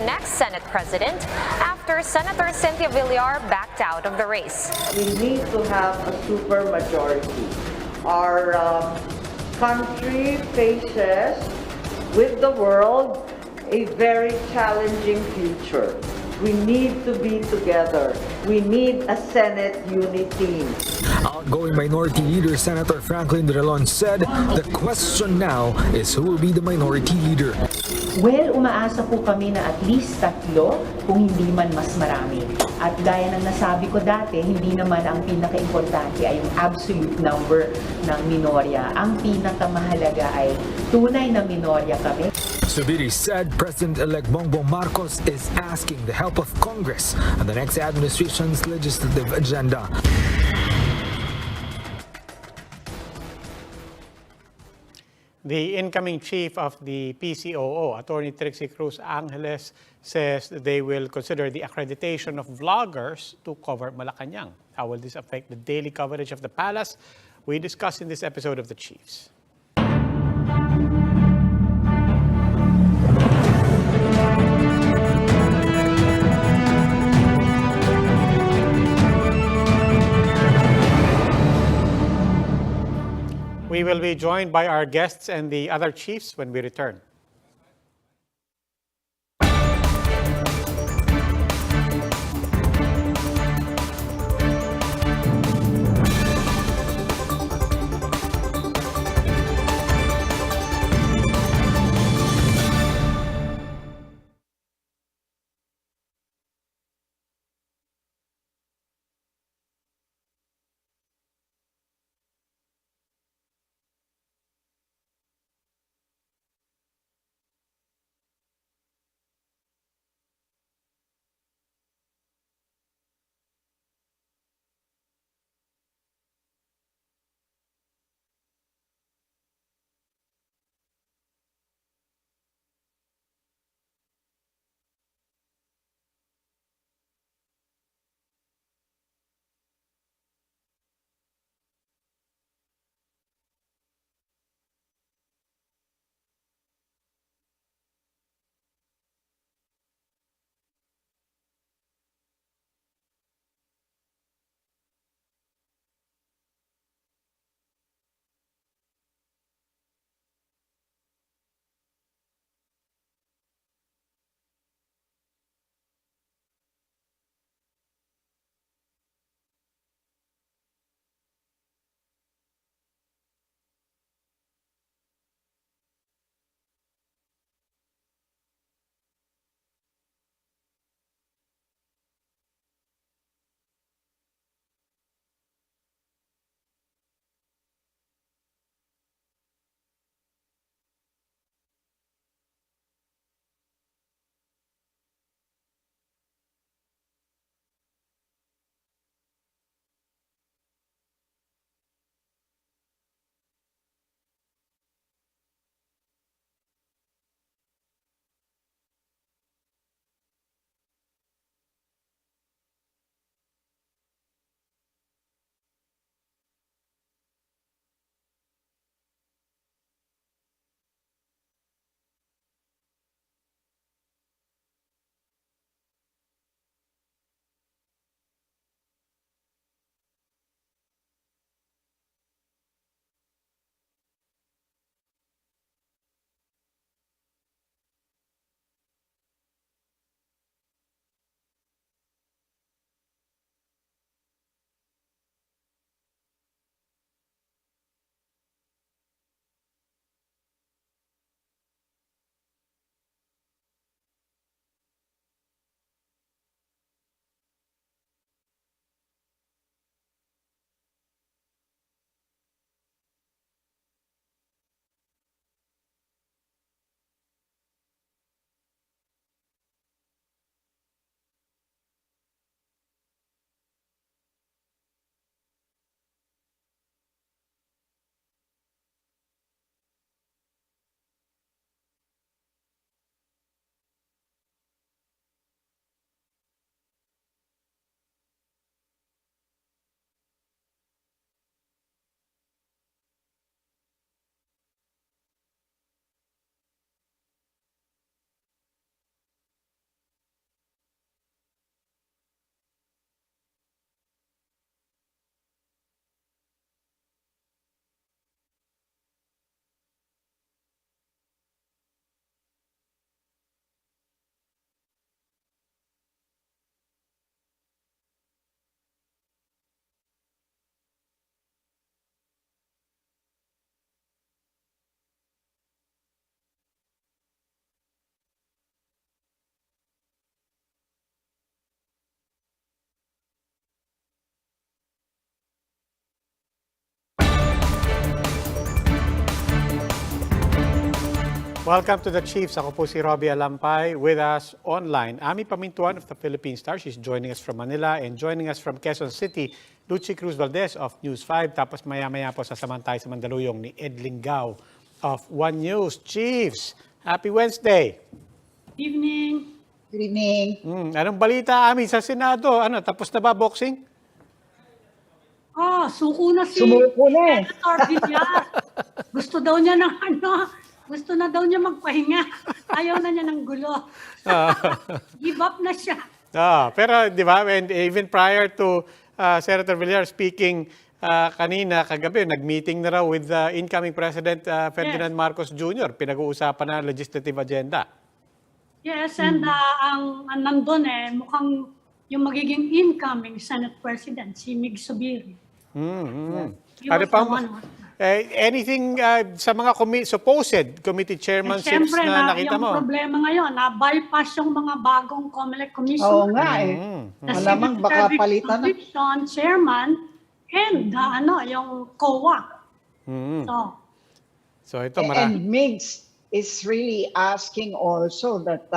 next Senate president after Senator Cynthia Villar backed out of the race. We need to have a supermajority. Our country faces with the world a very challenging future. We need to be together. We need a Senate unity. Outgoing Minority Leader Senator Franklin Drilon said the question now is who will be the Minority Leader. Well, umaasa po kami na at least 3, kung hindi man mas marami. At gaya ng nasabi ko dati, hindi naman ang pinaka-importante ay yung absolute number ng minorya. Ang pinakamahalaga ay tunay na minorya kami. Subiri said President-elect Bongbong Marcos is asking the help of Congress on the next administration's legislative agenda. The incoming chief of the PCOO, Attorney Trixie Cruz Angeles, says they will consider the accreditation of vloggers to cover Malacañang. How will this affect the daily coverage of the palace? We discuss in this episode of The Chiefs. We will be joined by our guests and the other chiefs when we return. Welcome to the Chiefs. Ako po si Robbie Alampay. With us online, Ami Pamintuan of the Philippine Star. She's joining us from Manila, and joining us from Quezon City, Lucy Cruz Valdez of News 5. Tapos maya-maya po sasamahan tayo sa Mandaluyong ni Ed Lingao of One News. Chiefs, happy Wednesday. Evening. Good evening. Anong balita, Ami, sa Senado? Tapos na ba boxing? Suko na si Sumuko na eh. Senator Villar. Gusto daw niya ng gusto na daw niya magpahinga. Ayaw na niya ng gulo. Give up na siya. Pero di ba, and even prior to Senator Villar speaking kanina, kagabi, nag-meeting na raw with incoming President Ferdinand Marcos Jr. Pinag-uusapan na legislative agenda. Yes, and ang nandun mukhang yung magiging incoming Senate President, si Mig Subiri. He was the one. Anything sa mga supposed committee chairmanships Siyempre, na nakita mo? Yung problema ngayon, na-bypass yung mga bagong COMELEC commission. Oo nga eh. Malamang baka palitan na. Chairman and yung COA. So ito And Migs is really asking also that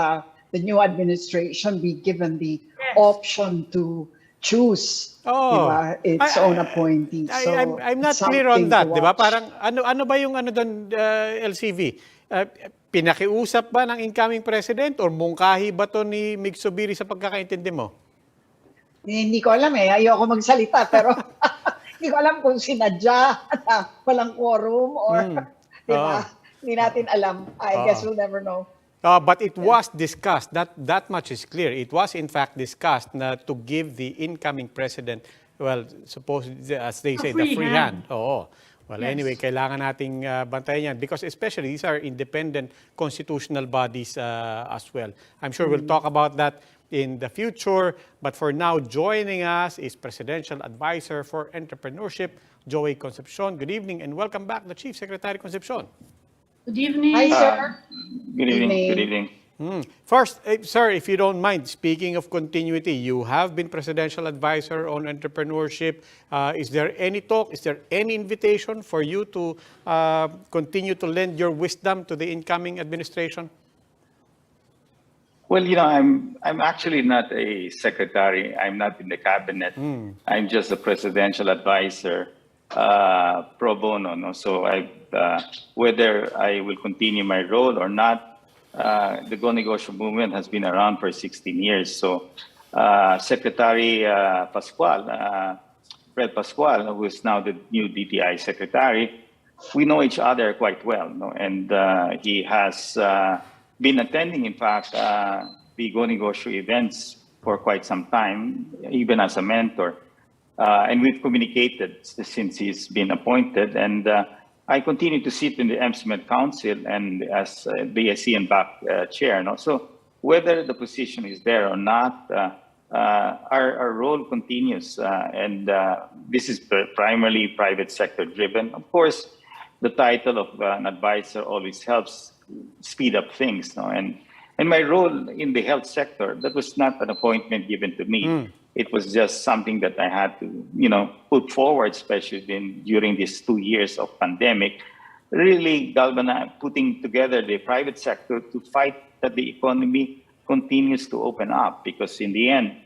the new administration be given the option to choose its own appointee. So I'm not clear on that, di ba? Parang ano ba yung doon, LCV? Pinakiusap ba ng incoming president or mungkahi ba to ni Mig Subiri sa pagkakaintindi mo? Hindi ko alam eh. Ayoko magsalita pero hindi ko alam kung sinadya na walang quorum or di ba? Hindi natin alam. I guess we'll never know. But it was discussed, that much is clear. It was in fact discussed to give the incoming president, well, supposedly, as they say, the free hand. Oo. Well, anyway, kailangan nating bantayan yan because especially these are independent constitutional bodies as well. I'm sure we'll talk about that in the future. But for now, joining us is Presidential Advisor for Entrepreneurship, Joey Concepcion. Good evening and welcome back, the Chief Secretary Concepcion. Good evening. Hi, sir. Good evening. Good evening. First, sir, if you don't mind, speaking of continuity, you have been Presidential Advisor on Entrepreneurship. Is there any talk, is there any invitation for you to continue to lend your wisdom to the incoming administration? Well, I'm actually not a secretary. I'm not in the cabinet. I'm just a presidential advisor pro bono. No? So whether I will continue my role or not, the Go Negosyo movement has been around for 16 years. So Secretary Pascual, Fred Pascual, who is now the new DTI secretary, we know each other quite well. No? And he has been attending, in fact, the Go Negosyo events for quite some time, even as a mentor. And we've communicated since he's been appointed. And I continue to sit in the MSMEs Council and as BSC and BAC chair. No? So whether the position is there or not, our role continues. And this is primarily private sector driven. Of course, the title of an advisor always helps speed up things. No? And my role in the health sector, that was not an appointment given to me. It was just something that I had to, put forward, especially during these 2 years of pandemic, really putting together the private sector to fight that the economy continues to open up. Because in the end,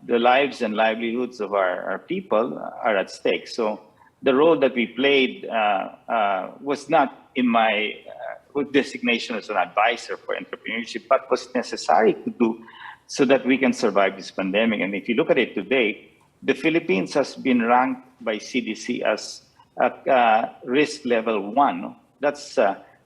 the lives and livelihoods of our people are at stake. So the role that we played was not in my designation as an advisor for entrepreneurship, but was necessary to do so that we can survive this pandemic. And if you look at it today, the Philippines has been ranked by CDC as at risk level 1. No? That's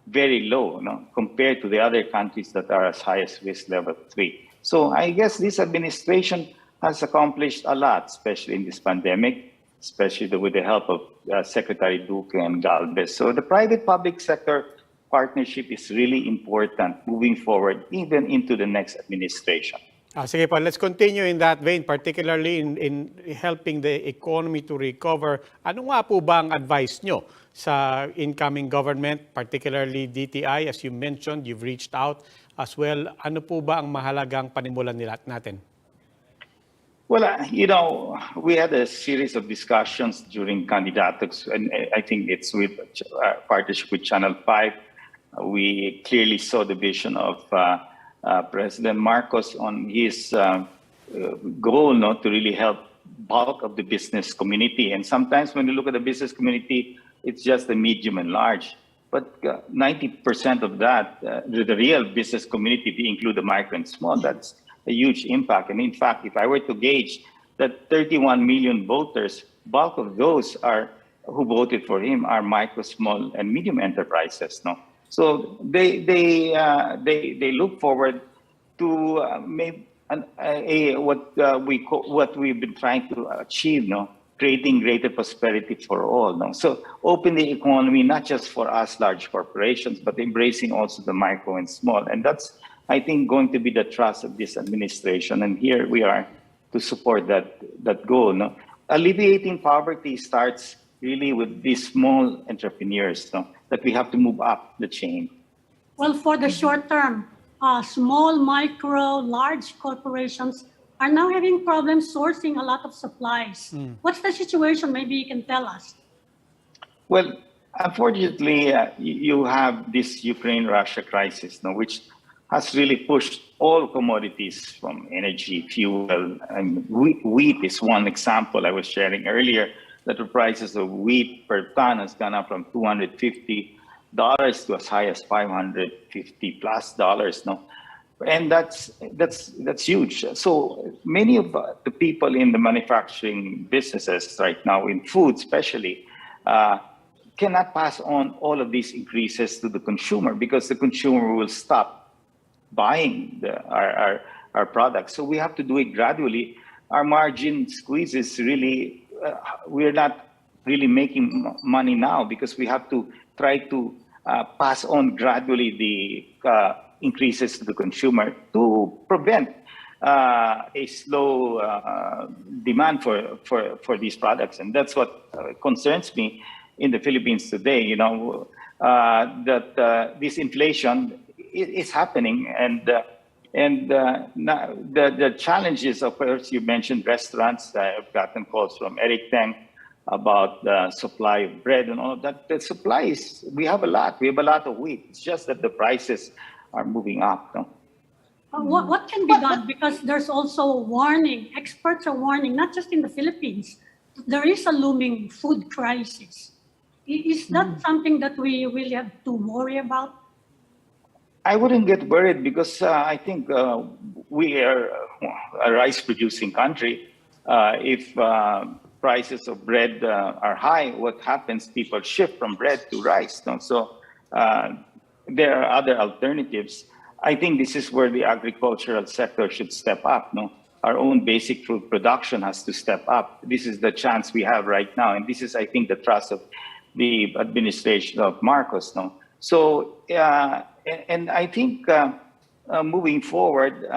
very low, no? Compared to the other countries that are as high as risk level 3. So I guess this administration has accomplished a lot, especially in this pandemic, especially with the help of Secretary Duque and Galvez. So the private-public sector partnership is really important moving forward, even into the next administration. Sige po, let's continue in that vein, particularly in helping the economy to recover. Ano nga po ba ang advice nyo sa incoming government, particularly DTI? As you mentioned, you've reached out as well. Ano po ba ang mahalagang panimulan natin? Well, we had a series of discussions during candidatos, and I think it's with partnership with Channel 5. We clearly saw the vision of President Marcos on his goal to really help bulk of the business community. And sometimes when you look at the business community, it's just the medium and large. But 90% of that, the real business community, if you include the micro and small, that's a huge impact. And in fact, if I were to gauge that 31 million voters, bulk of those are who voted for him are micro, small, and medium enterprises. No, so they look forward to maybe what we've been trying to achieve. No, creating greater prosperity for all. No, so open the economy not just for us large corporations, but embracing also the micro and small. And that's, I think, going to be the trust of this administration. And here we are to support that goal. No, alleviating poverty starts really with these small entrepreneurs, that we have to move up the chain. Well, for the short term, small, micro, large corporations are now having problems sourcing a lot of supplies. What's the situation? Maybe you can tell us. Well, unfortunately, you have this Ukraine-Russia crisis, which has really pushed all commodities from energy, fuel, and wheat is one example I was sharing earlier, that the prices of wheat per ton has gone up from $250 to as high as $550+. And that's huge. So many of the people in the manufacturing businesses right now, in food especially, cannot pass on all of these increases to the consumer because the consumer will stop buying our products. So we have to do it gradually. Our margin squeeze is really, we're not really making money now because we have to try to pass on gradually the increases to the consumer to prevent a slow demand for these products. And that's what concerns me in the Philippines today, that this inflation is happening. And the challenges, of course, you mentioned restaurants. I've gotten calls from Eric Teng about the supply of bread and all of that. The supply is, we have a lot of wheat. It's just that the prices are moving up. What can be done? Because there's also warning. Experts are warning, not just in the Philippines. There is a looming food crisis. Is that something that we really have to worry about? I wouldn't get worried because I think we are a rice-producing country. If prices of bread are high, what happens? People shift from bread to rice. So there are other alternatives. I think this is where the agricultural sector should step up. Our own basic food production has to step up. This is the chance we have right now. And this is, I think, the trust of the administration of Marcos. So, and I think moving forward,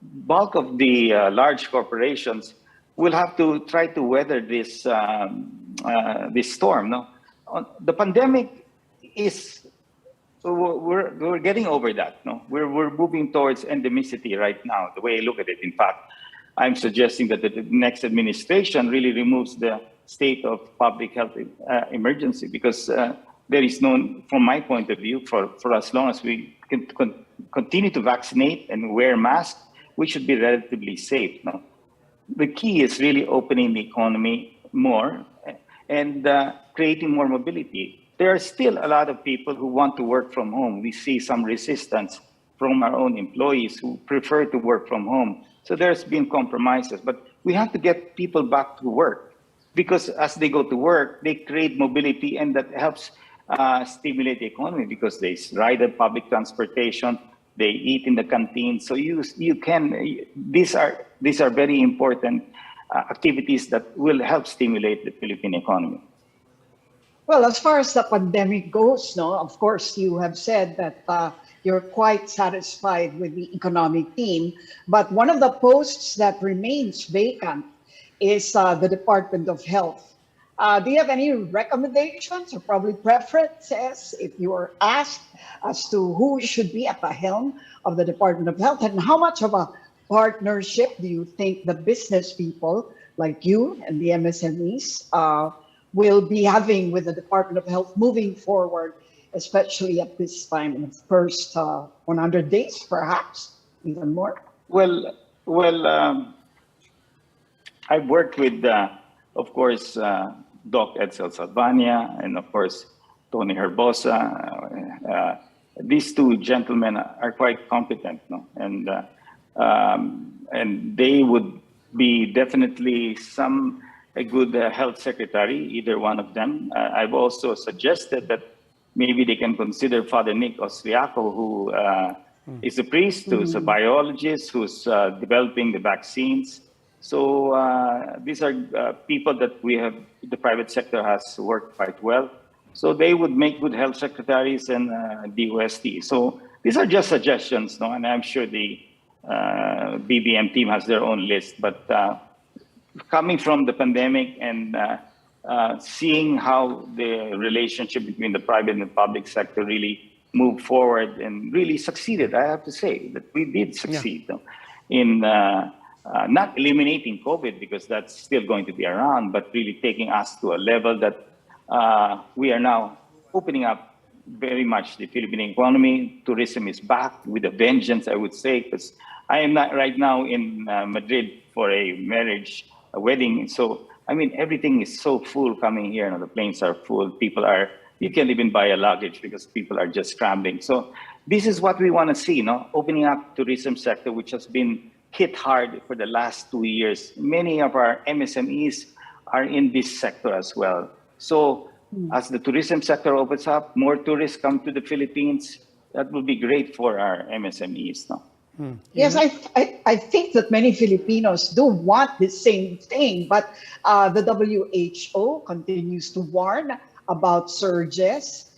bulk of the large corporations will have to try to weather this this storm. The pandemic is, we're getting over that. We're moving towards endemicity right now, the way I look at it. In fact, I'm suggesting that the next administration really removes the state of public health emergency because there is no, from my point of view, for as long as we can continue to vaccinate and wear masks, we should be relatively safe. The key is really opening the economy more and creating more mobility. There are still a lot of people who want to work from home. We see some resistance from our own employees who prefer to work from home. So there's been compromises, but we have to get people back to work because as they go to work, they create mobility and that helps stimulate the economy because they ride on public transportation, they eat in the canteen. So you can, these are very important activities that will help stimulate the Philippine economy. Well, as far as the pandemic goes, of course, you have said that you're quite satisfied with the economic team, but one of the posts that remains vacant is the Department of Health. Do you have any recommendations or probably preferences if you are asked as to who should be at the helm of the Department of Health, and how much of a partnership do you think the business people like you and the MSMEs will be having with the Department of Health moving forward especially at this time in the first 100 days, perhaps even more? Well, I've worked with, of course, Doc Edsel Salvania and, of course, Tony Herbosa. These two gentlemen are quite competent, no? And they would be definitely a good health secretary, either one of them. I've also suggested that maybe they can consider Father Nick Austriaco, who is a priest, who's a biologist, who's developing the vaccines. So these are people that the private sector has worked quite well. So they would make good health secretaries and DOST. So these are just suggestions, no? And I'm sure the BBM team has their own list. But coming from the pandemic and seeing how the relationship between the private and the public sector really moved forward and really succeeded, I have to say that we did succeed, no? In not eliminating COVID, because that's still going to be around, but really taking us to a level that we are now opening up very much the Philippine economy. Tourism is back with a vengeance, I would say, because I am not right now in Madrid for a marriage, a wedding. So, I mean, everything is so full coming here. The planes are full. You can't even buy a luggage because people are just scrambling. So this is what we want to see, no? Opening up tourism sector, which has been hit hard for the last 2 years. Many of our MSMEs are in this sector as well. So as the tourism sector opens up, more tourists come to the Philippines. That will be great for our MSMEs, no? Yes, I think that many Filipinos do want the same thing, but the WHO continues to warn about surges.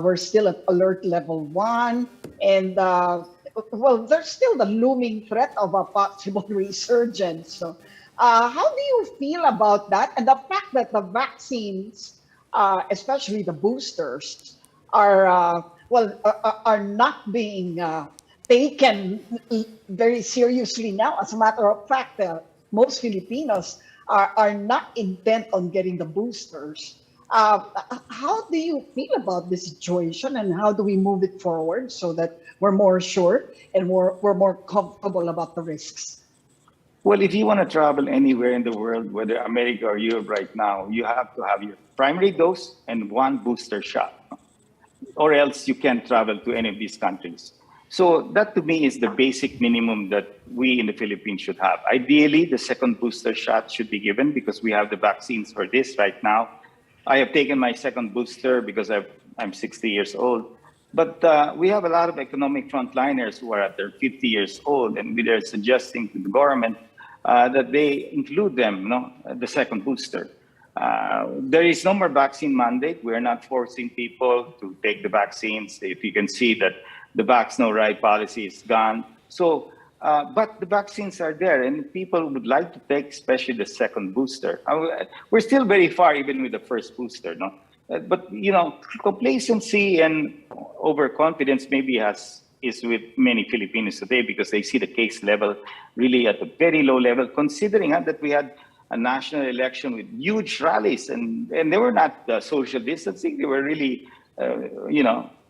We're still at alert level 1, and well, there's still the looming threat of a possible resurgence. So, how do you feel about that? And the fact that the vaccines, especially the boosters, are not being taken very seriously now. As a matter of fact, most Filipinos are not intent on getting the boosters. How do you feel about this situation, and how do we move it forward so that we're more sure and we're more comfortable about the risks? Well, if you want to travel anywhere in the world, whether America or Europe right now, you have to have your primary dose and 1 booster shot, or else you can't travel to any of these countries. So that to me is the basic minimum that we in the Philippines should have. Ideally, the second booster shot should be given because we have the vaccines for this right now. I have taken my second booster because I'm 60 years old. But we have a lot of economic frontliners who are at their 50 years old, and we are suggesting to the government that they include them, the second booster. There is no more vaccine mandate. We are not forcing people to take the vaccines. If you can see that the Vax No Right policy is gone. So, but the vaccines are there, and people would like to take, especially the second booster. We're still very far, even with the first booster, no? But complacency and overconfidence maybe is with many Filipinos today because they see the case level really at a very low level, considering that we had a national election with huge rallies, and they were not social distancing. They were really,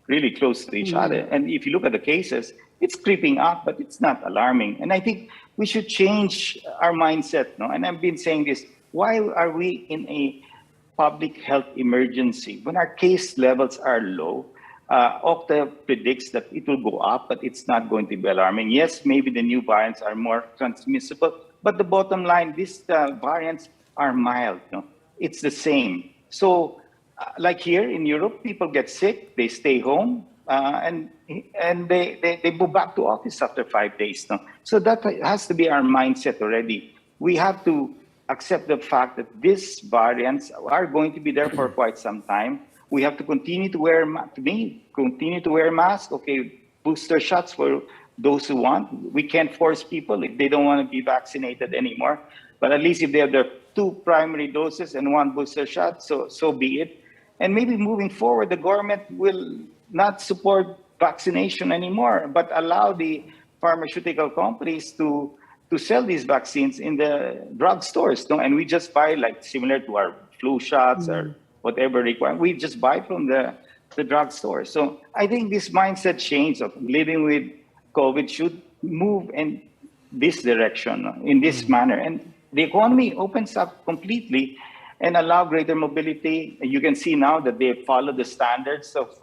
really close to each other. And if you look at the cases, it's creeping up, but it's not alarming. And I think we should change our mindset, no? And I've been saying this, why are we in a public health emergency when our case levels are low? Octa predicts that it will go up, but it's not going to be alarming. Yes, maybe the new variants are more transmissible, but the bottom line, these variants are mild. No? It's the same. So, like here in Europe, people get sick, they stay home, and they go back to office after 5 days. No? So that has to be our mindset already. We have to accept the fact that these variants are going to be there for quite some time. We have to continue to wear masks. Okay, booster shots for those who want. We can't force people if they don't want to be vaccinated anymore. But at least if they have their 2 primary doses and 1 booster shot, so be it. And maybe moving forward, the government will not support vaccination anymore, but allow the pharmaceutical companies to sell these vaccines in the drugstores. No? And we just buy, like similar to our flu shots or whatever required. We just buy from the the drugstore. So I think this mindset change of living with COVID should move in this direction, in this manner. And the economy opens up completely and allow greater mobility. You can see now that they follow the standards of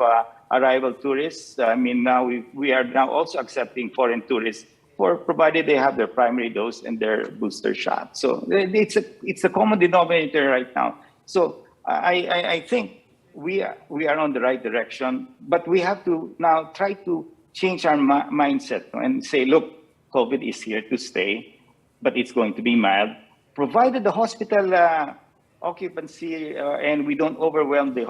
arrival tourists. I mean, now we are now also accepting foreign tourists, provided they have their primary dose and their booster shot. So it's a common denominator right now. So I think we are on the right direction, but we have to now try to change our mindset and say, look, COVID is here to stay, but it's going to be mild, provided the hospital occupancy and we don't overwhelm the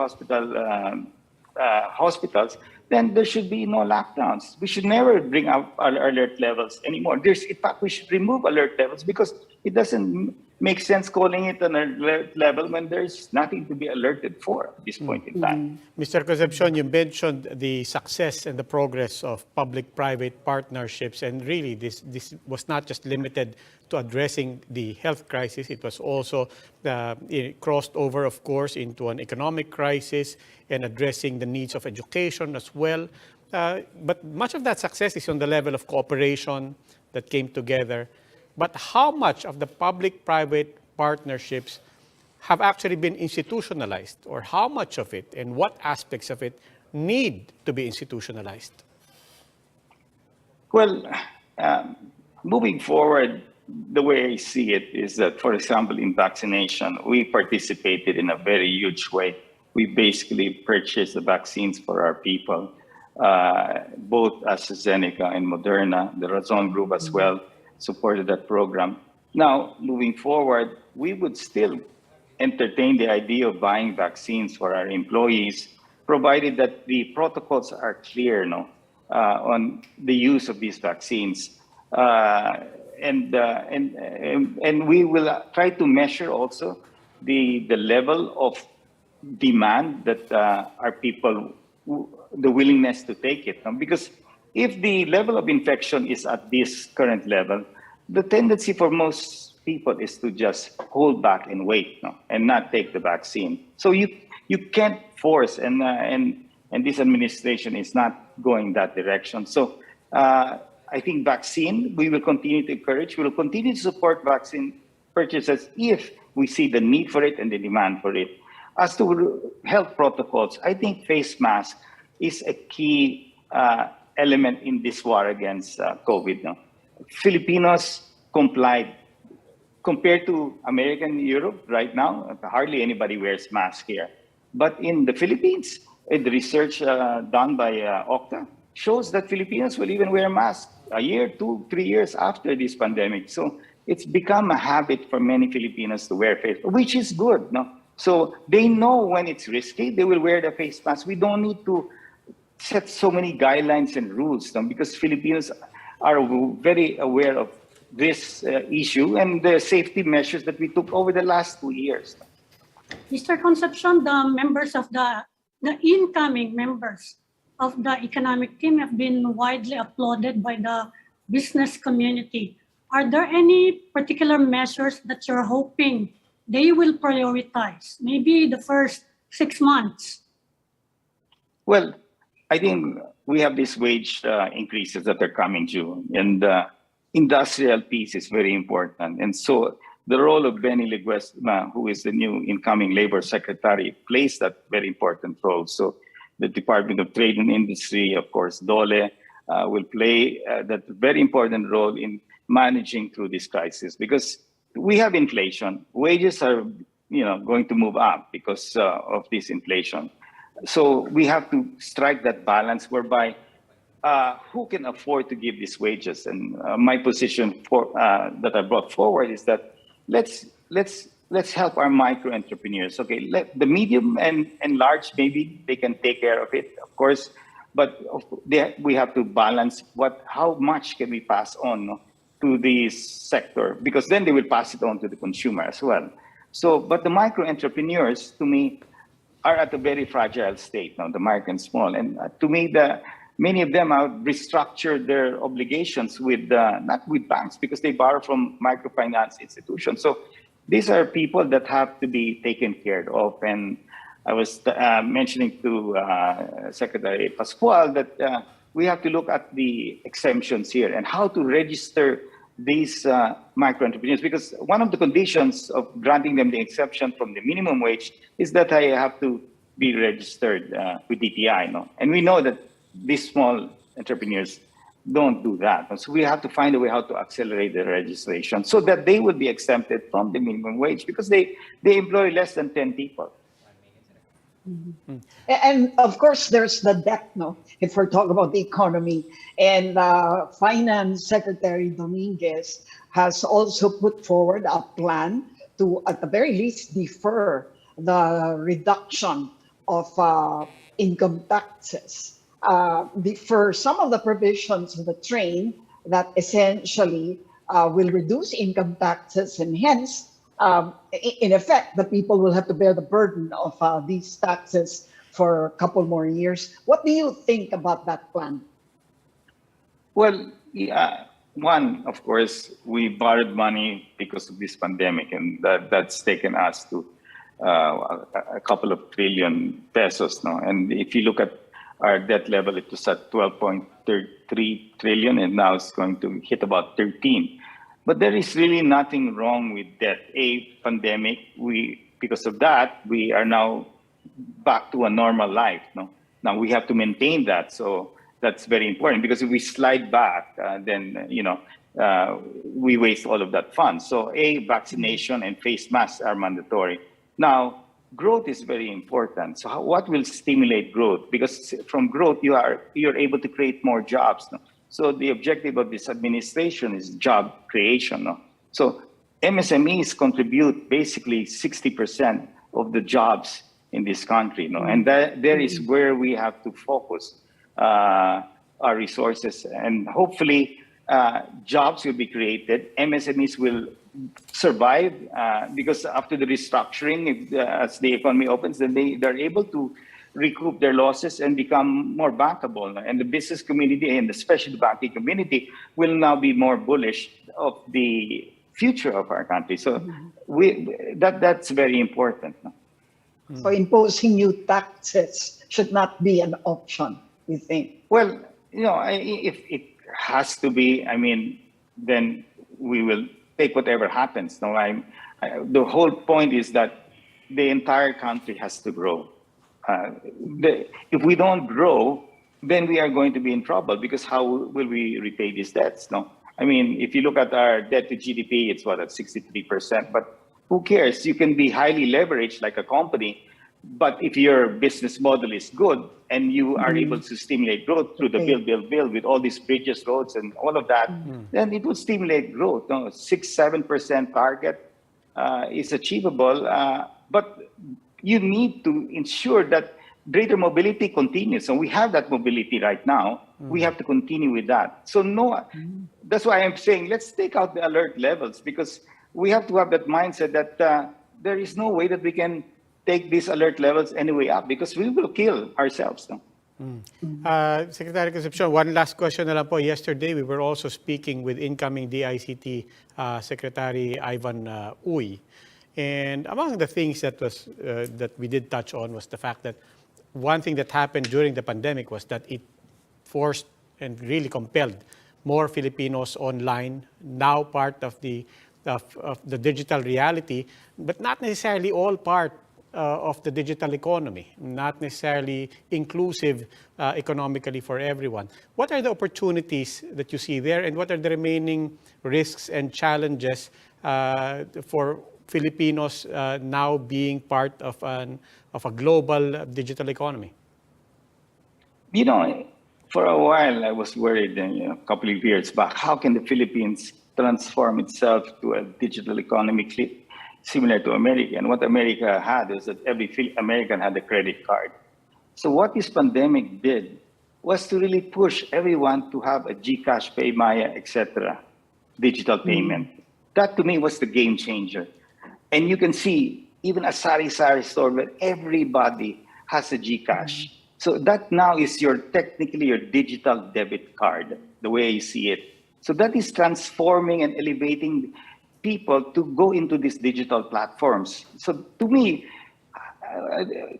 hospitals, then there should be no lockdowns. We should never bring up our alert levels anymore. In fact, we should remove alert levels because it doesn't make sense calling it an alert level when there's nothing to be alerted for at this point in time. Mr. Concepcion, you mentioned the success and the progress of public-private partnerships, and really this was not just limited to addressing the health crisis. It was also it crossed over, of course, into an economic crisis and addressing the needs of education as well. But much of that success is on the level of cooperation that came together. But how much of the public-private partnerships have actually been institutionalized, or how much of it and what aspects of it need to be institutionalized? Well, moving forward, the way I see it is that, for example, in vaccination, we participated in a very huge way. We basically purchased the vaccines for our people, both AstraZeneca and Moderna, the Razon Group as well supported that program. Now, moving forward, we would still entertain the idea of buying vaccines for our employees, provided that the protocols are clear on the use of these vaccines. And we will try to measure also the level of demand that our people, the willingness to take it. Because if the level of infection is at this current level, the tendency for most people is to just hold back and wait and not take the vaccine. So you can't force, and this administration is not going that direction. So I think vaccine, we will continue to encourage, we will continue to support vaccine purchases if we see the need for it and the demand for it. As to health protocols, I think face mask is a key element in this war against COVID. Filipinos complied. Compared to America and Europe right now, hardly anybody wears masks here. But in the Philippines, the research done by Okta shows that Filipinos will even wear masks a year, 2, 3 years after this pandemic. So it's become a habit for many Filipinos to wear face, which is good. So they know when it's risky, they will wear the face mask. We don't need to set so many guidelines and rules because Filipinos are very aware of this issue and the safety measures that we took over the last 2 years. Mr. Concepcion, the members of the incoming members of the economic team have been widely applauded by the business community. Are there any particular measures that you're hoping they will prioritize, maybe the first 6 months? Well, I think we have these wage increases that are coming due, and the industrial piece is very important. And so the role of Benny Leguesma, who is the new incoming labor secretary, plays that very important role. So the Department of Trade and Industry, of course, DOLE, will play that very important role in managing through this crisis, because we have inflation. Wages are going to move up because of this inflation. So we have to strike that balance whereby who can afford to give these wages. And my position that I brought forward is that let's help our micro entrepreneurs. Okay, let the medium and large, maybe they can take care of it, of course, but we have to balance how much can we pass on to this sector, because then they will pass it on to the consumer as well. So, but the micro entrepreneurs, to me, are at a very fragile state now, the micro and small. And to me, many of them have restructured their obligations with not with banks, because they borrow from microfinance institutions. So these are people that have to be taken care of. And I was mentioning to Secretary Pascual that we have to look at the exemptions here and how to register these micro entrepreneurs, because one of the conditions of granting them the exception from the minimum wage is that I have to be registered with DTI, no? And we know that these small entrepreneurs don't do that. So we have to find a way how to accelerate the registration so that they will be exempted from the minimum wage, because they employ less than 10 people. And of course, there's the debt, no? If we're talking about the economy. And Finance Secretary Dominguez has also put forward a plan to, at the very least, defer the reduction of income taxes. Defer some of the provisions of the train that essentially will reduce income taxes, and hence, in effect, the people will have to bear the burden of these taxes for a couple more years. What do you think about that plan? Well, one, of course, we borrowed money because of this pandemic, and that's taken us to a couple of trillion pesos. No? And if you look at our debt level, it was at 12.3 trillion, and now it's going to hit about 13. But there is really nothing wrong with debt. Pandemic, because of that, we are now back to a normal life. No? Now we have to maintain that. So that's very important, because if we slide back, then we waste all of that funds. So vaccination and face masks are mandatory. Now, growth is very important. So what will stimulate growth? Because from growth, you're able to create more jobs. No? So the objective of this administration is job creation. No? So MSMEs contribute basically 60% of the jobs in this country. No? And there is where we have to focus our resources. And hopefully jobs will be created. MSMEs will survive because after the restructuring, as the economy opens, then they're able to recoup their losses and become more bankable. And the business community, and especially the banking community, will now be more bullish of the future of our country. So that's very important. So imposing new taxes should not be an option, you think? Well, if it has to be, then we will take whatever happens. No, the whole point is that the entire country has to grow. If we don't grow, then we are going to be in trouble, because how will we repay these debts? No, if you look at our debt to GDP, it's at 63%. But who cares? You can be highly leveraged like a company, but if your business model is good and you are able to stimulate growth through the build with all these bridges, roads, and all of that, then it will stimulate growth. 6-7% target is achievable, but you need to ensure that greater mobility continues. So we have that mobility right now. We have to continue with that. So that's why I'm saying let's take out the alert levels, because we have to have that mindset that there is no way that we can take these alert levels anyway up, because we will kill ourselves. Secretary Concepcion, one last question na lang po. Yesterday, we were also speaking with incoming DICT Secretary Ivan Uy. And among the things that we did touch on was the fact that one thing that happened during the pandemic was that it forced and really compelled more Filipinos online, now part of the digital reality, but not necessarily all part of the digital economy, not necessarily inclusive economically for everyone. What are the opportunities that you see there, and what are the remaining risks and challenges for Filipinos now being part of a global digital economy? For a while I was worried, a couple of years back, how can the Philippines transform itself to a digital economy similar to America? And what America had was that every American had a credit card. So what this pandemic did was to really push everyone to have a GCash, PayMaya, etc. digital payment. That to me was the game changer. And you can see even a sari-sari store where everybody has a GCash. So that now is technically your digital debit card, the way you see it. So that is transforming and elevating people to go into these digital platforms. So to me,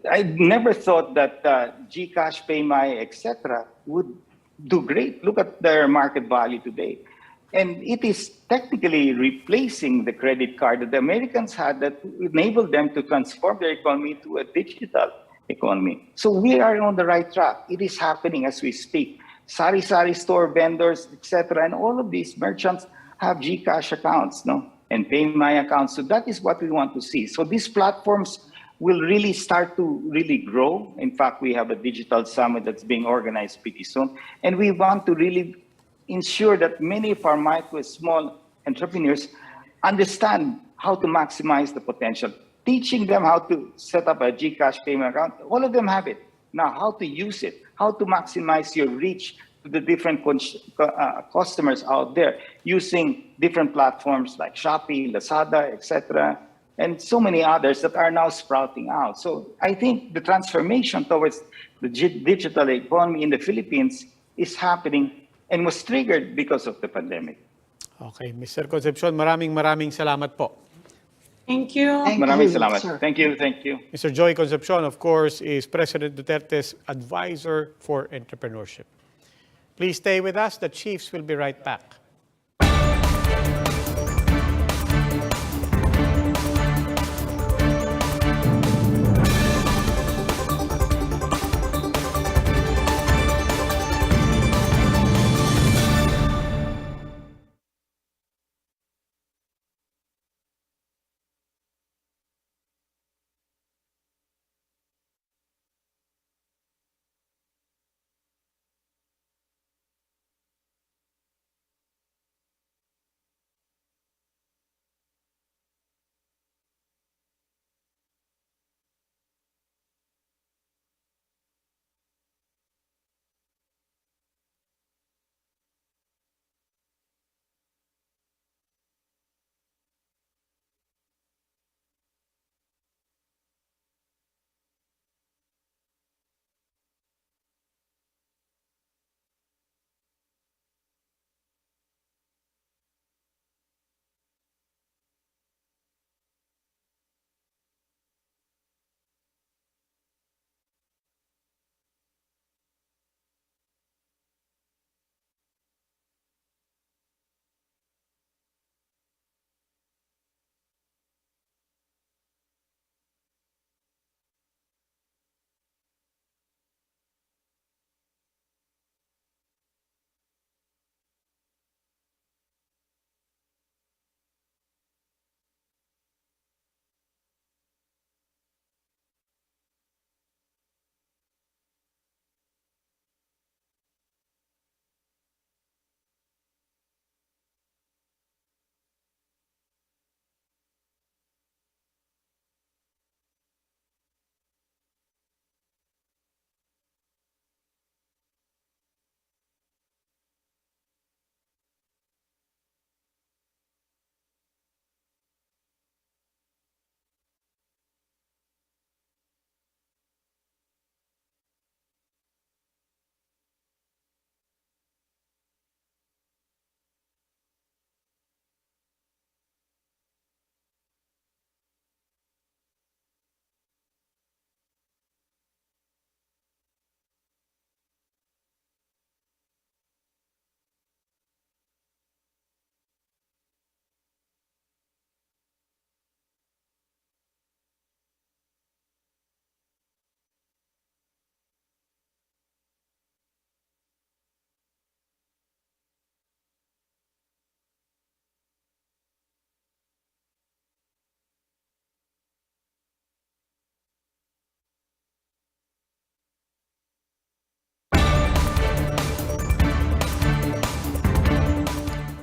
I never thought that GCash, PayMaya, etc. would do great. Look at their market value today. And it is technically replacing the credit card that the Americans had that enabled them to transform their economy to a digital economy. So we are on the right track. It is happening as we speak. Sari-sari store vendors, etc., and all of these merchants have GCash accounts, no, and PayMaya accounts. So that is what we want to see. So these platforms will really start to really grow. In fact, we have a digital summit that's being organized pretty soon, and we want to really ensure that many of our micro, small entrepreneurs understand how to maximize the potential. Teaching them how to set up a GCash payment account, all of them have it. Now, how to use it, how to maximize your reach to the different customers out there using different platforms like Shopee, Lazada, etc., and so many others that are now sprouting out. So I think the transformation towards the digital economy in the Philippines is happening and was triggered because of the pandemic. Okay, Mr. Concepcion, maraming salamat po. Thank you. Maraming salamat. sir. Thank you, thank you. Mr. Joy Concepcion, of course, is President Duterte's advisor for entrepreneurship. Please stay with us. The Chiefs will be right back.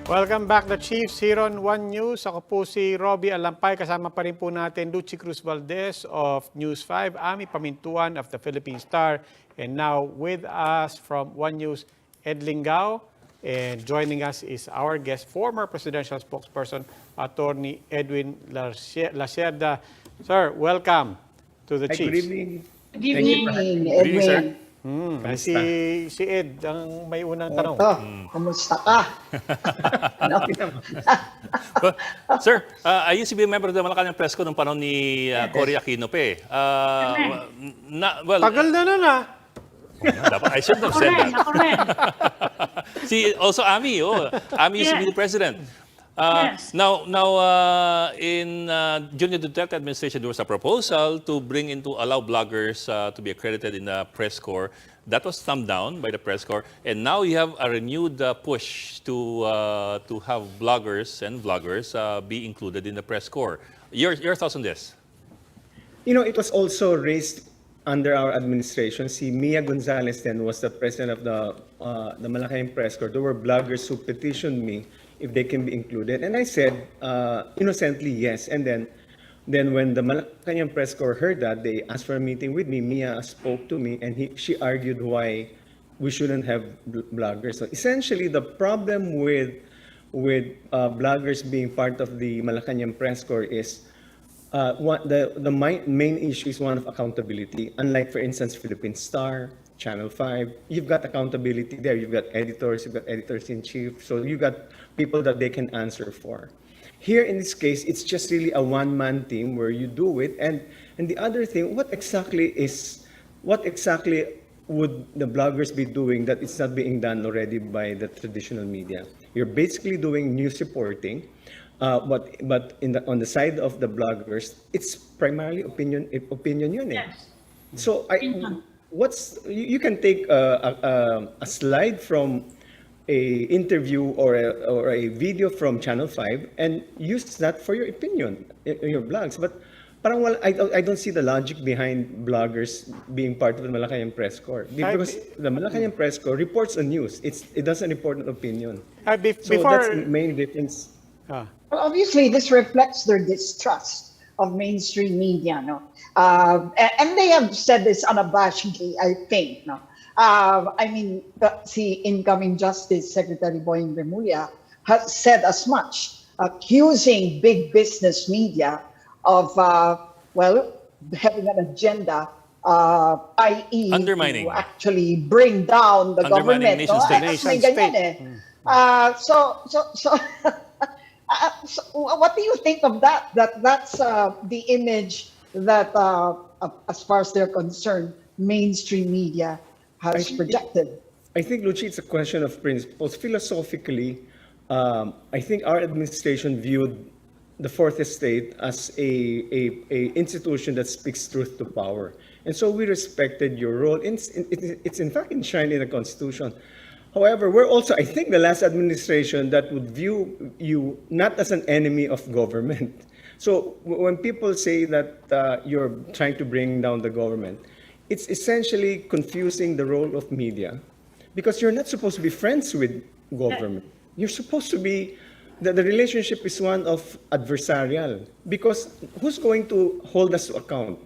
Welcome back, the Chiefs, here on One News. Ako po si Robbie Alampay. Kasama pa rin po natin Lucy Cruz Valdez of News 5, Ami Pamintuan of the Philippine Star, and now with us from One News, Ed Lingao. And joining us is our guest, former presidential spokesperson, Attorney Edwin Lacerda. Sir, welcome to the Chiefs. Good evening. Good evening. Edwin. Si Ed ang may unang tanong. Kumusta ka? Well, sir, I used to be a member of the Malacañang Press Co nung panahon ni Cory Aquino pa eh. Tagal na nun I shouldn't have said that. Ako rin. See, also Ami, Ami used to be the president. Yes. Now, in Junior Duterte administration, there was a proposal to allow bloggers to be accredited in the press corps. That was thumbed down by the press corps, and now you have a renewed push to have bloggers and vloggers be included in the press corps. Your thoughts on this? It was also raised under our administration. Si Mia Gonzalez then was the president of the Malacañang Press Corps. There were bloggers who petitioned me if they can be included, and I said innocently yes. And then when the Malacañang Press Corps heard that, they asked for a meeting with me. Mia spoke to me, and she argued why we shouldn't have bloggers. So essentially, the problem with bloggers being part of the Malacañang Press Corps is the main issue is one of accountability. Unlike, for instance, Philippine Star, Channel 5, you've got accountability there. You've got editors-in-chief, so you've got people that they can answer for. Here in this case, it's just really a one-man team where you do it. And the other thing, what exactly would the bloggers be doing that it's not being done already by the traditional media? You're basically doing news reporting, but on the side of the bloggers, it's primarily opinion yun eh. Yes. So you can take a slide from a interview or a video from Channel 5 and use that for your opinion in your blogs. But parang I don't see the logic behind bloggers being part of the Malacañang Press Corps, because the Malacañang Press Corps reports on news. It doesn't report an opinion. So that's the main difference. Well, obviously, this reflects their distrust of mainstream media, no? And they have said this unabashedly, I think, no? I mean, the incoming Justice Secretary Boying Remulla has said as much, accusing big business media of, having an agenda, i.e. Undermining. to actually bring down the government. Nation state. So what do you think of that? That's the image that, as far as they're concerned, mainstream media has projected. I think, Luchi, it's a question of principles. Philosophically, I think our administration viewed the Fourth Estate as a institution that speaks truth to power. And so we respected your role. It's in fact enshrined in the Constitution. However, we're also, I think, the last administration that would view you not as an enemy of government. So when people say that you're trying to bring down the government, it's essentially confusing the role of media, because you're not supposed to be friends with government. You're supposed to be, the relationship is one of adversarial, because who's going to hold us to account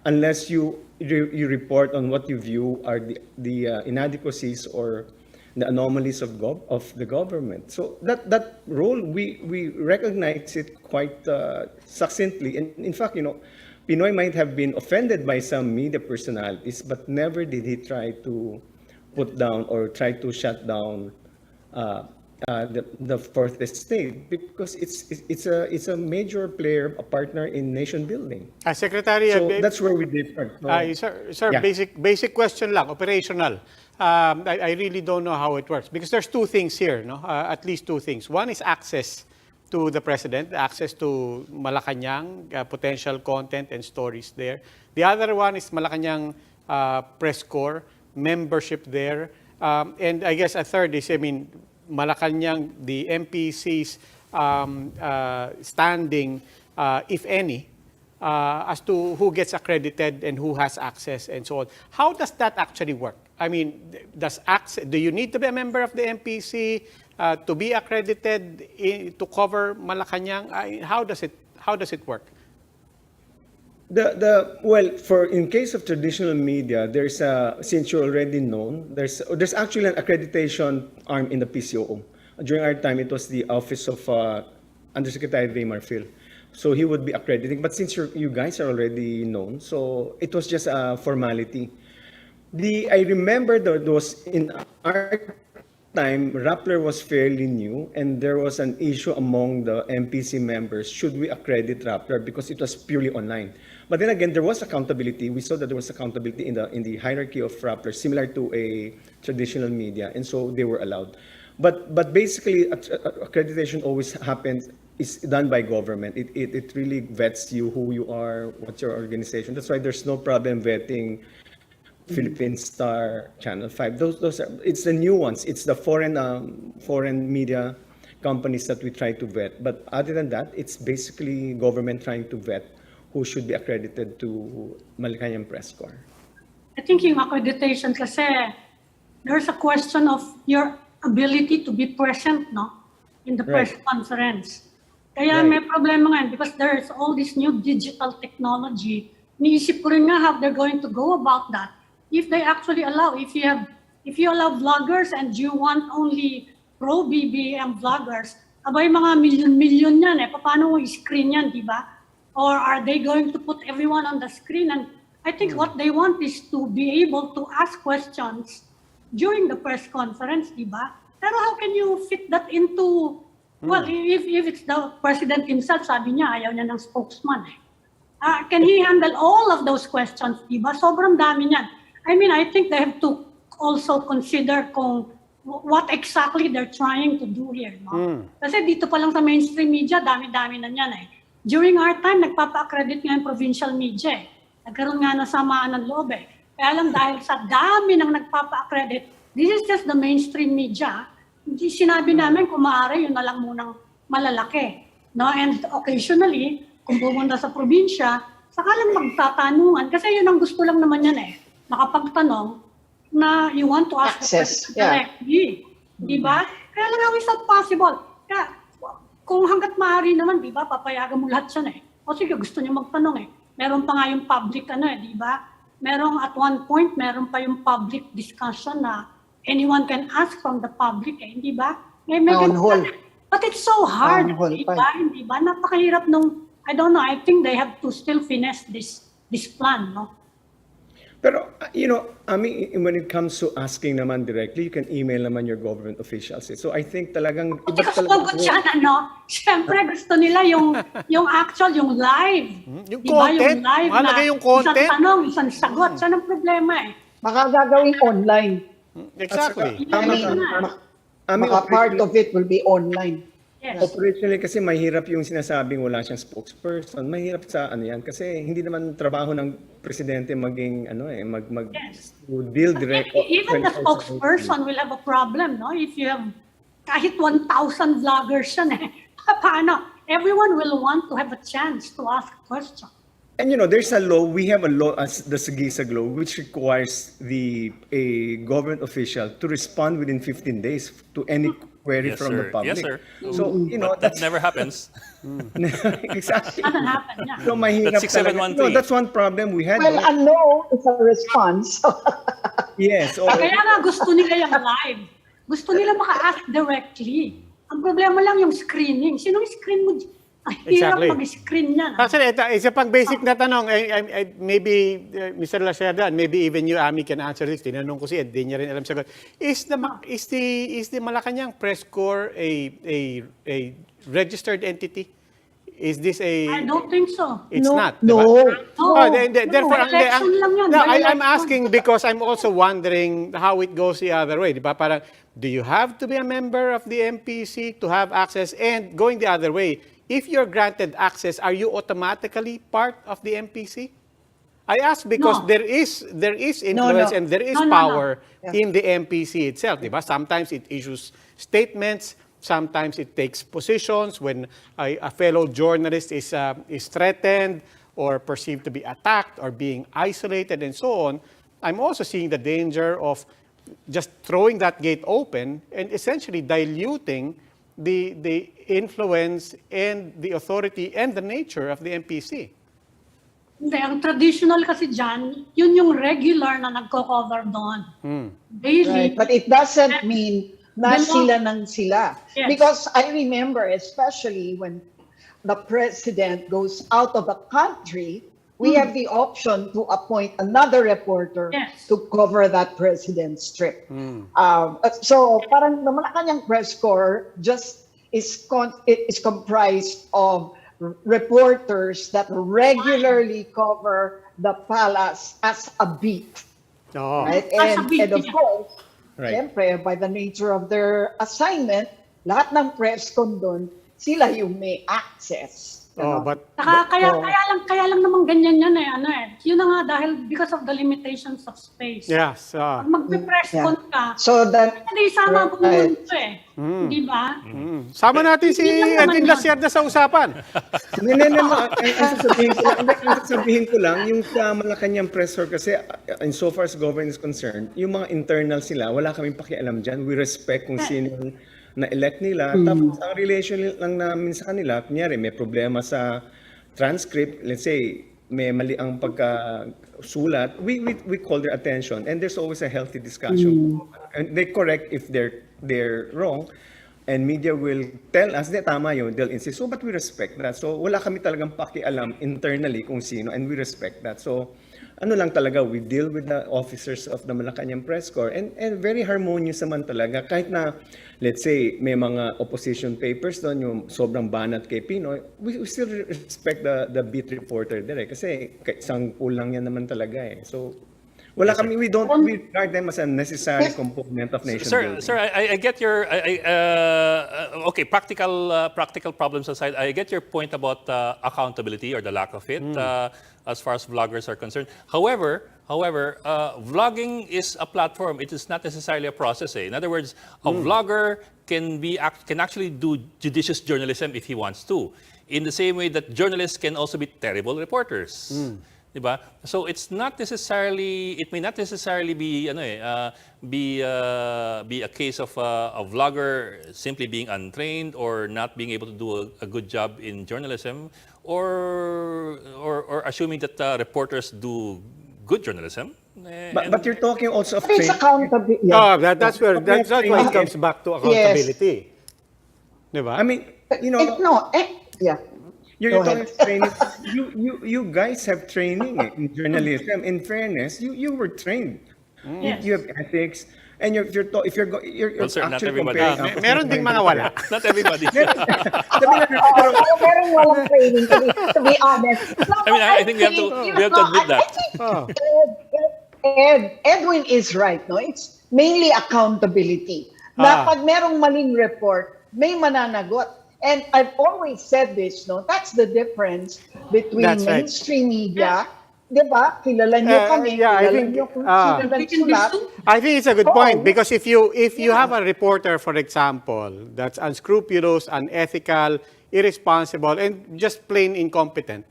unless you report on what you view are the inadequacies or the anomalies of the government. So that role, we recognize it quite succinctly. And in fact, Pinoy might have been offended by some media personalities, but never did he try to put down or try to shut down the Fourth Estate, because it's a major player, a partner in nation building. Secretary, so that's where we differ. Sir, yeah. basic question lang, operational. I really don't know how it works, because there's two things here, no? At least two things. One is access to the president, access to Malacañang, potential content and stories there. The other one is Malacañang Press Corps, membership there. And I guess a third is, Malacañang, the MPC's standing, if any, as to who gets accredited and who has access and so on. How does that actually work? Do you need to be a member of the MPC to be accredited to cover Malacañang? How does it work? In case of traditional media, there's since you're already known, there's actually an accreditation arm in the PCOO. During our time, it was the office of Undersecretary Raymar Phil. So he would be accrediting. But since you guys are already known, so it was just a formality. I remember those in our time, Rappler was fairly new, and there was an issue among the MPC members, should we accredit Rappler, because it was purely online. But then again, there was accountability. We saw that there was accountability in the hierarchy of Rappler, similar to a traditional media, and so they were allowed. But basically, accreditation always happens, is done by government. It really vets you, who you are, what's your organization. That's why there's no problem vetting Philippine Star, Channel 5. Those are, it's the new ones. It's the foreign media companies that we try to vet. But other than that, it's basically government trying to vet who should be accredited to Malacañang Press Corps. I think yung accreditation kasi, there's a question of your ability to be present, no, in the press conference. Kaya may problema nga because there's all this new digital technology. Niisip ko rin nga how they're going to go about that. If they actually allow, if you allow vloggers and you want only pro-BBM vloggers, abay mga million yan eh. Paano mo i-screen yan, di ba? Or are they going to put everyone on the screen? And I think what they want is to be able to ask questions during the press conference, di ba? Pero how can you fit that into, well, if it's the president himself, sabi niya, ayaw niya ng spokesman eh. Can he handle all of those questions, di ba? Sobrang dami niyan. I mean, I think they have to also consider kung what exactly they're trying to do here, no? Kasi dito pa lang sa mainstream media, dami-dami na niyan eh. During our time, nagpapa-accredit nga yung provincial media eh. Nagkaroon nga ng samaan ng loob eh. Kaya lang dahil sa dami ng nagpapa-accredit, this is just the mainstream media. Sinabi namin kung maaari, yun na lang munang malalaki. No? And occasionally, kung pumunta sa probinsya, saka lang magtatanungan. Kasi yun ang gusto lang naman yan eh. Makapagtanong na you want to ask access directly. Di ba? Kaya lang how is that possible? Kaya, kung hanggat maaari naman, di ba, papayagan mo lahat yan eh. O sige, gusto niya magtanong eh. Meron pa nga yung public di ba? Merong at one point, meron pa yung public discussion na anyone can ask from the public eh, di ba? But it's so hard, di ba? Hindi ba? Napakahirap nung, I don't know, I think they have to still finesse this plan, no? Pero, you know, I mean, when it comes to asking naman directly, you can email naman your government officials. So I think talagang... Siyempre, gusto nila yung actual, yung live. Yung diba? content. Yung live Mahalaga yung content. Isang tanong, isang sagot. Saan ang problema eh? Baka gagawin online. Exactly. Part of it will be online. Yes. Operationally kasi mahirap yung sinasabing wala siyang spokesperson. Mahirap sa yan kasi hindi naman trabaho ng presidente maging deal direct. Even the spokesperson will have a problem, no? If you have kahit 1,000 vloggers yan eh. Paano? Everyone will want to have a chance to ask a question. And you know, there's a law, we have a law as the Sagisag law, which requires a government official to respond within 15 days to any query from the public. Yes, sir. So, you know, that never happens. Exactly. Doesn't happen, yeah. So, mahirap That's 6713. no, that's one problem we had. Well, a no is a response. Yes. Kaya nga gusto nila yung live. Gusto nila maka-ask directly. Ang problema lang yung screening. Sinong screen mo? Hirap mag-screen niyan. Actually, isa pang basic na tanong. Maybe Mr. Lacerda, maybe even you, Ami, can answer this. Tinanong ko siya, di niya rin alam sagot. Is the Malacañang Press Corps a registered entity? Is this I don't think so. It's not. No. Therefore, election lang yun. I'm asking because I'm also wondering how it goes the other way. Diba? Parang, do you have to be a member of the MPC to have access? And going the other way, if you're granted access, are you automatically part of the MPC? I ask because there is influence and there is power in the MPC itself. Diba? Sometimes it issues statements. Sometimes it takes positions when a fellow journalist is threatened or perceived to be attacked or being isolated and so on. I'm also seeing the danger of just throwing that gate open and essentially diluting the influence and the authority and the nature of the MPC. Hindi, ang traditional kasi dyan, yun yung regular na nagko-cover doon. Daily. Right. But it doesn't mean na sila nang sila. Yes. Because I remember, especially when the president goes out of the country, we have the option to appoint another reporter Yes. to cover that president's trip. So parang the Malacañang press corps just is comprised of reporters that regularly cover the palace as a beat. Oo. Right? As a beat, And of yeah. course, Right. siyempre, by the nature of their assignment, lahat ng press con doon, sila yung may access. Oh, Ganon. but Kaya lang naman ganyan yan Yun na nga dahil because of the limitations of space. yes, Pag magpe-press con ka, So that, hindi sama mo Right. mundo Di ba? sama natin si Hindi lang naman Edwin yun. Lacerda sa usapan. Ang sasabihin ko lang, yung sa Malacañang press corps kasi, in so far as government is concerned, yung mga internal sila, wala kaming pakialam dyan. We respect kung sino yung na-elect nila. Tapos ang relation lang namin sa kanila, kunyari may problema sa transcript, let's say, may mali ang pagkasulat, we call their attention and there's always a healthy discussion. And they correct if they're wrong. And media will tell us, tama yun, they'll insist. So, but we respect that. So, wala kami talagang pakialam internally kung sino, and we respect that. So, ano lang talaga, we deal with the officers of the Malacañang Press Corps, and very harmonious naman talaga. Kahit na, let's say, may mga opposition papers doon, yung sobrang banat kay Pinoy, we still respect the beat reporter there. Kasi isang ulang yan naman talaga So, wala kami, we regard them as a necessary component of nation building. Sir, I get your okay. Practical problems aside, I get your point about accountability or the lack of it as far as vloggers are concerned. However, vlogging is a platform. It is not necessarily a process. In other words, a vlogger can actually do judicious journalism if he wants to. In the same way that journalists can also be terrible reporters. Diba? So it may not necessarily be be a case of a vlogger simply being untrained or not being able to do a good job in journalism, or assuming that reporters do good journalism. But you're talking also of it's training. accountability. Oh, that's why it comes back to accountability. Diba? I mean, you know, Yeah. you're Go talking ahead. of training. You guys have training in journalism. In fairness, you were trained. Yes. You have ethics, and you're Well, sir, not actually everybody. comparing Meron ding mga wala. Not everybody. Pero walang training, to be honest. No, I mean, I think we have to admit that. Edwin is right, no? It's mainly accountability. Na pag merong maling report, may mananagot. And I've always said this, no? That's the difference between That's right. mainstream media, di ba? Kilala nyo kami, yeah, I kilala think, nyo kung sino nagsulat. I think it's a good point because if you have a reporter, for example, that's unscrupulous, unethical, irresponsible, and just plain incompetent,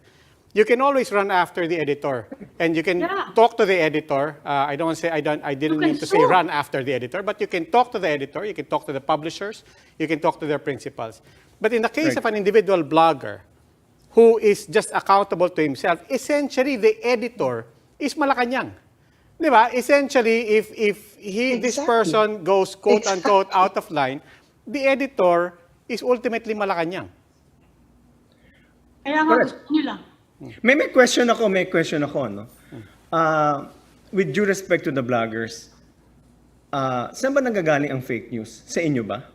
you can always run after the editor, and you can talk to the editor. I didn't mean to say run after the editor, but you can talk to the editor, you can talk to the publishers, you can talk to their principals. But in the case of an individual blogger who is just accountable to himself, essentially the editor is Malacañang. Di ba? Essentially, if this person goes quote-unquote out of line, the editor is ultimately Malacañang. Kaya nga gusto nila. May question ako, no? With due respect to the bloggers, saan ba nanggagaling ang fake news? Sa inyo ba?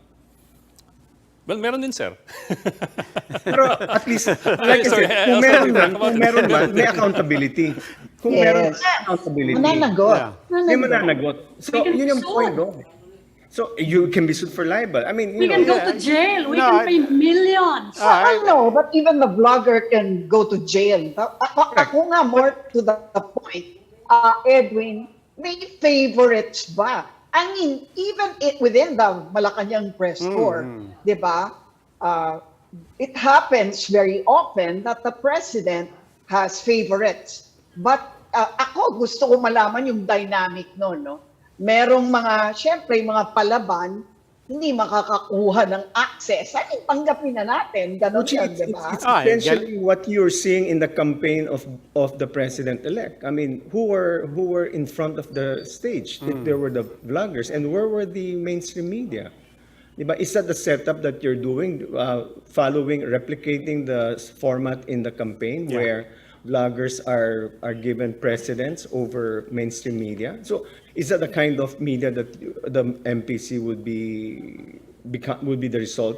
Well, meron din, sir. Pero at least, like I said, kung meron man, may accountability. Kung meron accountability, Mananagot. may mananagot. So, yun yung point doon. So, you can be sued for libel. I mean, We can go to jail. We can pay millions. I know, but even the blogger can go to jail. Ako nga, more to the point, Edwin, may favorites ba? I mean, even within the Malacañang press corps, di ba? It happens very often that the president has favorites. But ako, gusto ko malaman yung dynamic no? Merong syempre, mga palaban, hindi makakakuha ng access. I mean, tanggapin na natin. Ganon yan, di ba? It's essentially what you're seeing in the campaign of the president-elect. I mean, who were in front of the stage? There were the vloggers, and where were the mainstream media? Diba? Is that the setup that you're doing, replicating the format in the campaign where bloggers are given precedence over mainstream media. So is that the kind of media that the MPC would be the result?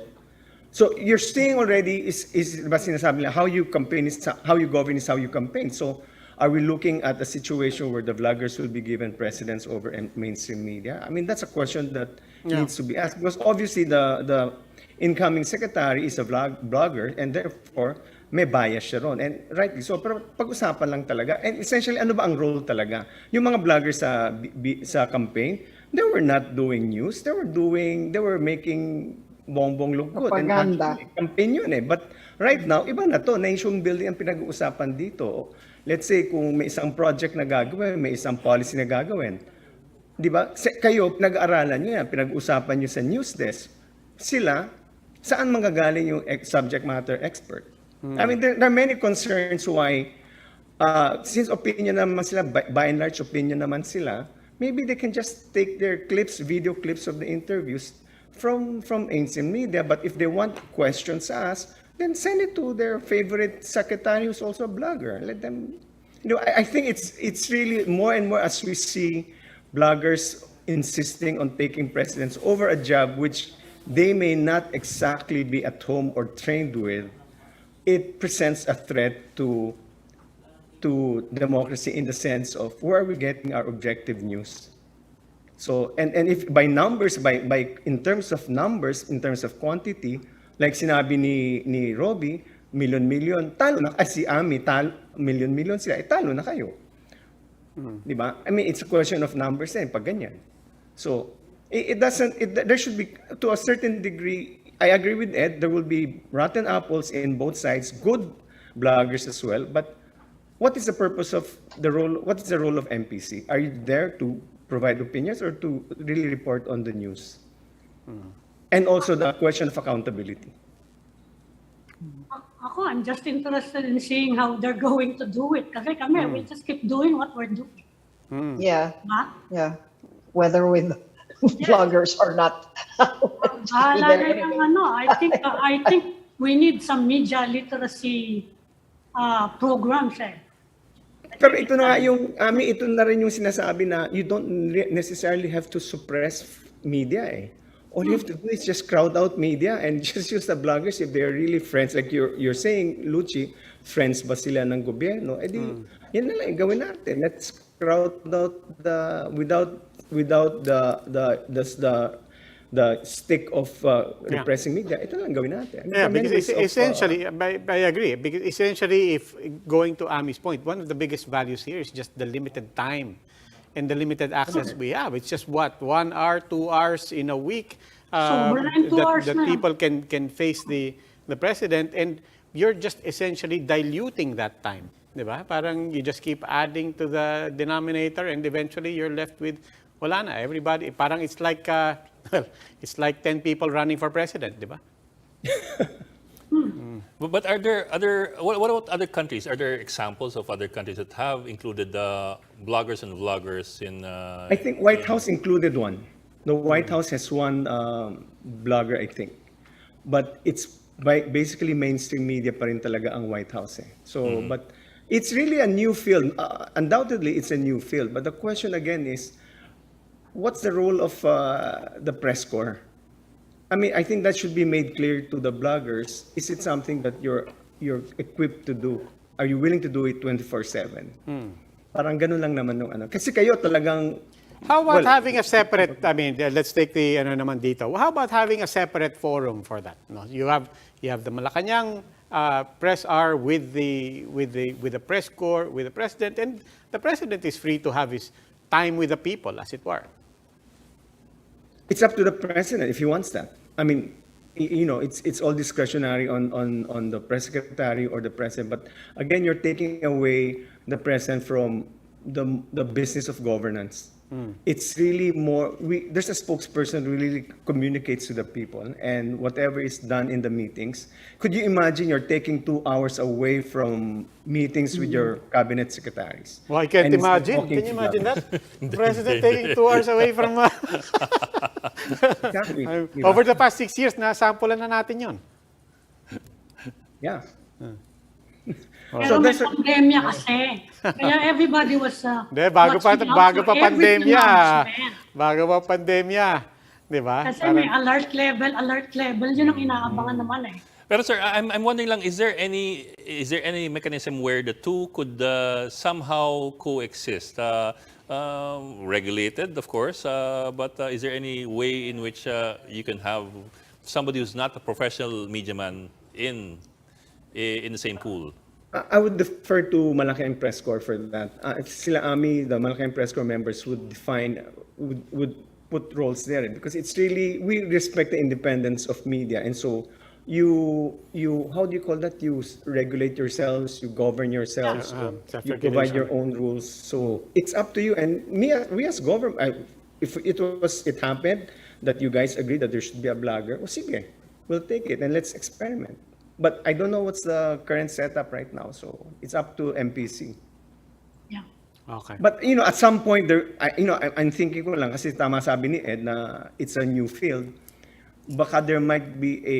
So you're seeing already is ba sinasabi nila, how you campaign is how you govern is how you campaign. So are we looking at a situation where the vloggers will be given precedence over mainstream media? I mean, that's a question that needs to be asked, because obviously the incoming secretary is a blogger, and therefore may bias siya ron. And rightly so, pero pag-usapan lang talaga. And essentially, ano ba ang role talaga? Yung mga vloggers sa campaign, they were not doing news. They were making bongbong look good. Propaganda. And campaign yun eh. But right now, iba na to. Nation building ang pinag-uusapan dito. Let's say kung may isang project na gagawin, may isang policy na gagawin. Di ba? Kayo, pinag-aaralan nyo yan, pinag-uusapan nyo sa news desk. Sila, saan manggagaling yung subject matter expert? I mean, there are many concerns why, since opinion naman sila, by and large opinion naman sila, maybe they can just take their clips, video clips of the interviews from mainstream media. But if they want questions asked, then send it to their favorite secretary who's also a blogger. Let them, I think it's really more and more as we see bloggers insisting on taking precedence over a job which they may not exactly be at home or trained with. It presents a threat to democracy in the sense of where are we getting our objective news. So and if by numbers, by in terms of numbers, in terms of quantity, like sinabi ni Robbie, million, talo na, si Ami, million sila, talo na kayo. Di ba? I mean, it's a question of numbers pag ganyan. So, there should be, to a certain degree, I agree with Ed, there will be rotten apples in both sides, good bloggers as well, but what is the purpose of what is the role of MPC? Are you there to provide opinions or to really report on the news? And also the question of accountability. I'm just interested in seeing how they're going to do it. Kasi kami, we just keep doing what we're doing. Yeah. Huh? Yeah. Whether with vloggers or not. I think we need some media literacy programs. Pero ito na yung, ito na rin yung sinasabi na you don't necessarily have to suppress media All you have to do is just crowd out media and just use the bloggers if they're really friends. Like you're saying, Luchi, friends ba sila ng gobyerno? Yan na lang, gawin natin. Let's crowd out without the stick of repressing media. Ito lang gawin natin. Because essentially, I agree. Because essentially, if going to Ami's point, one of the biggest values here is just the limited time and the limited access we have. It's just 1 hour, 2 hours in a week that people can face the president, and you're just essentially diluting that time. Diba? Parang you just keep adding to the denominator, and eventually you're left with wala na. Everybody, parang it's like it's like 10 people running for president, diba? But are there what about other countries? Are there examples of other countries that have included bloggers and vloggers in? I think White House included one. The White House has one blogger, I think. But it's basically mainstream media pa rin talaga ang White House. So, but it's really a new field. Undoubtedly, it's a new field. But the question again is, what's the role of the press corps? I mean, I think that should be made clear to the bloggers. Is it something that you're equipped to do? Are you willing to do it 24/7? Parang ganun lang naman yung ano. Kasi kayo talagang. How about having a separate? I mean, let's take the naman dito. How about having a separate forum for that? No, you have the Malacañang press hour with the press corps, with the president, and the president is free to have his time with the people, as it were. It's up to the president if he wants that. I mean, it's all discretionary on the press secretary or the president. But again, you're taking away the president from the business of governance. It's really more. There's a spokesperson who really communicates to the people, and whatever is done in the meetings. Could you imagine you're taking 2 hours away from meetings with your cabinet secretaries? Well, I can't imagine. Can you imagine that? The president taking 2 hours away from. Exactly. Over the past 6 years, nasampulan na natin yon. Yeah. Pero may pandemya kasi. Kaya everybody was Hindi, bago pa every pandemya. announcement. Bago pa pandemya. Di ba? Kasi may alert level, yun ang inaabangan naman eh. Pero sir, I'm wondering lang, is there any mechanism where the two could somehow coexist? Regulated, of course, but is there any way in which you can have somebody who's not a professional media man in the same pool? I would defer to Malacañang Press Corps for that. If sila AMI, the Malacañang Press Corps members would put roles there, because it's really, we respect the independence of media, and so you how do you call that? You regulate yourselves, you govern yourselves, you provide your own rules. So it's up to you. And we as government, if it happened that you guys agree that there should be a blogger, sige, we'll take it and let's experiment. But I don't know what's the current setup right now, so it's up to MPC. Yeah. Okay. But at some point I'm thinking ko lang, kasi tama sabi ni Ed na it's a new field. Baka there might be a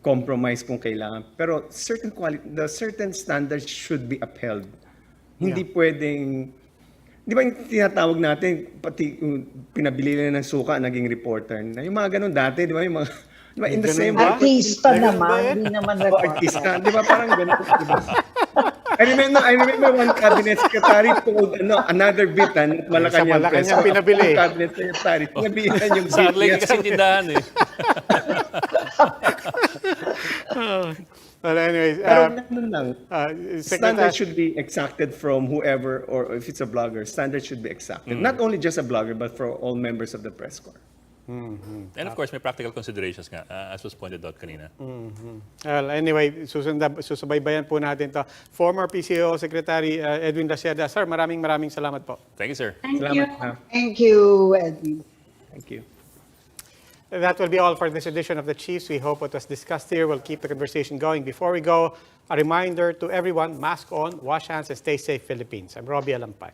compromise kung kailangan. Pero the certain standards should be upheld. Hindi pwedeng, di ba yung tinatawag natin, pati pinabili na ng suka, naging reporter na. Yung mga ganun dati, di ba yung mga, di ba in the same way? Artista naman, hindi naman Artista, di ba parang ganun, di ba? I remember one cabinet secretary told another bit na Malacañang Press. Malacañang pinabili. Cabinet secretary, pinabihan yung Sa Arlene kasi tindahan eh. Well, anyways, Pero ganun lang. Secretary, Standards should be exacted from whoever, or if it's a blogger, standards should be exacted. Not only just a blogger, but for all members of the press corps. And of course, may practical considerations nga, as was pointed out kanina. well, anyway, susubaybayan po natin to. Former PCO Secretary Edwin Daciada. Sir, maraming salamat po. Thank you, sir. Thank Salamat you. na. Thank you, Edwin. Thank you. That will be all for this edition of The Chiefs. We hope what was discussed here will keep the conversation going. Before we go, a reminder to everyone, mask on, wash hands, and stay safe, Philippines. I'm Robbie Alampay.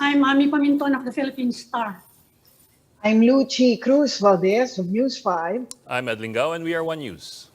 I'm Ami Paminton of the Philippine Star. I'm Lucy Cruz Valdez of News 5. I'm Ed Lingao, and we are One News.